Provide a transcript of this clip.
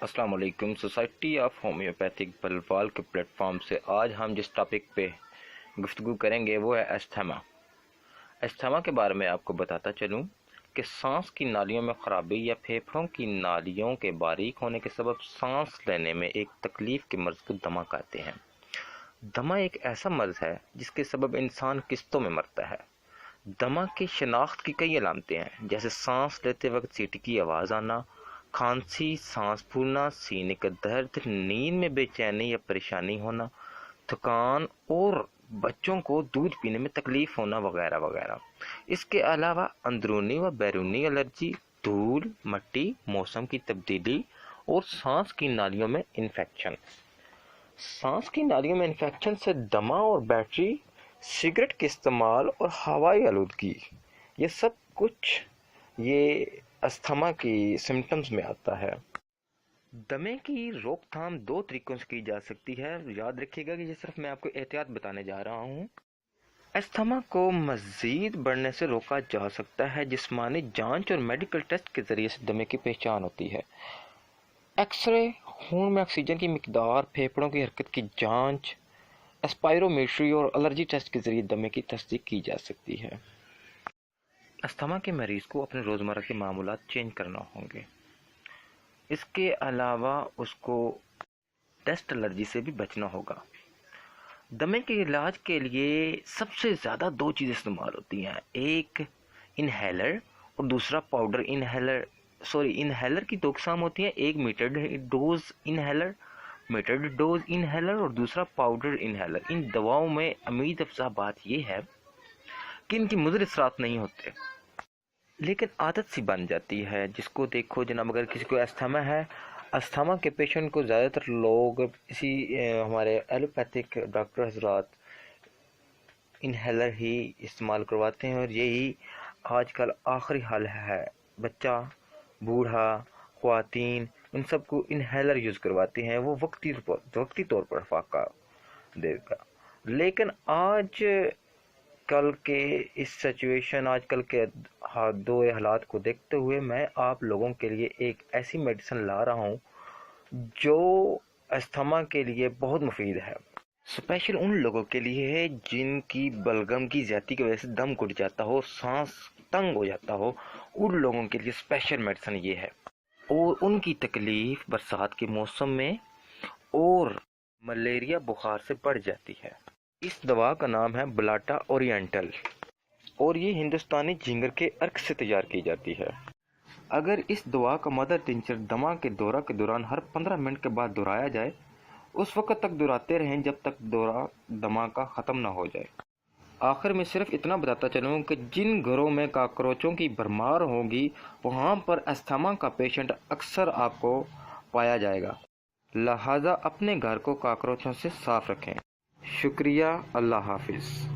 अस्सलाम वालेकुम। Society of homeopathic Balwal के प्लेटफॉर्म से आज हम जिस टॉपिक पे गुफ्तगू करेंगे वो है अस्थमा। अस्थमा के बारे में आपको बताता चलूँ कि सांस की नालियों में ख़राबी या फेफड़ों की नालियों के बारीक होने के सबब सांस लेने में एक तकलीफ़ के मर्ज़ को दमा कहते हैं। दमा एक ऐसा मर्ज़ है जिसके सबब इंसान किस्तों में मरता है। दमा की शनाख्त की कई अलामतें हैं, जैसे सांस लेते वक्त सीटी की आवाज़ आना, खांसी, सांस फूलना, सीने का दर्द, नींद में बेचैनी या परेशानी होना, थकान और बच्चों को दूध पीने में तकलीफ होना वगैरह वगैरह। इसके अलावा अंदरूनी व बैरूनी एलर्जी, धूल, मिट्टी, मौसम की तब्दीली और सांस की नालियों में इन्फेक्शन। सांस की नालियों में इन्फेक्शन से दमा और बैटरी, सिगरेट के इस्तेमाल और हवाई आलूदगी, ये सब कुछ ये अस्थमा की सिम्टम्स में आता है। दमे की रोकथाम दो तरीकों से की जा सकती है। याद रखिएगा कि ये सिर्फ मैं आपको एहतियात बताने जा रहा हूँ। अस्थमा को मज़ीद बढ़ने से रोका जा सकता है। जिस्मानी जांच और मेडिकल टेस्ट के ज़रिए से दमे की पहचान होती है। एक्सरे, खून में ऑक्सीजन की मिकदार, फेफड़ों की हरकत की जांच, एस्पायरोमेट्री और एलर्जी टेस्ट के ज़रिए दमे की तस्दीक की जा सकती है। अस्थमा के मरीज़ को अपने रोज़मर्रा के मामूलात चेंज करना होंगे। इसके अलावा उसको टेस्ट एलर्जी से भी बचना होगा। दमे के इलाज के लिए सबसे ज़्यादा दो चीज़ें इस्तेमाल होती हैं, एक इनहेलर और दूसरा पाउडर इनहेलर। इनहेलर की दो किस्म होती हैं, एक मीटर्ड डोज इनहेलर और दूसरा पाउडर इनहेलर। इन दवाओं में उम्मीद अफजा बात यह है कि इनकी मुज़र असरात नहीं होते, लेकिन आदत सी बन जाती है। जिसको देखो जनाब, अगर किसी को अस्थमा है, अस्थमा के पेशेंट को ज़्यादातर लोग इसी हमारे एलोपैथिक डॉक्टर हजरात इनहेलर ही इस्तेमाल करवाते हैं और यही आजकल आखिरी हल है। बच्चा, बूढ़ा, ख्वातीन, इन सबको इनहेलर यूज़ करवाते हैं। वो वक्ती तौर पर फाका देगा, लेकिन आज कल के इस सिचुएशन, आजकल के दो हालात को देखते हुए मैं आप लोगों के लिए एक ऐसी मेडिसिन ला रहा हूँ जो अस्थमा के लिए बहुत मुफीद है। स्पेशल उन लोगों के लिए है जिनकी बलगम की ज़्यादती की वजह से दम घुट जाता हो, सांस तंग हो जाता हो। उन लोगों के लिए स्पेशल मेडिसिन ये है और उनकी तकलीफ़ बरसात के मौसम में और मलेरिया बुखार से बढ़ जाती है। इस दवा का नाम है ब्लाटा ओरिएंटल और ये हिंदुस्तानी झींगर के अर्क से तैयार की जाती है। अगर इस दवा का मदर टिंचर दमा के दौरा के दौरान हर 15 मिनट के बाद दोहराया जाए, उस वक्त तक दोहराते रहें जब तक दौरा दमा का ख़त्म ना हो जाए। आखिर में सिर्फ इतना बताता चलूँ कि जिन घरों में काकरोचों की भरमार होगी वहाँ पर अस्थमा का पेशेंट अक्सर आपको पाया जाएगा। लिहाजा अपने घर को काकरोचों से साफ रखें। शुक्रिया। अल्लाह हाफिज़।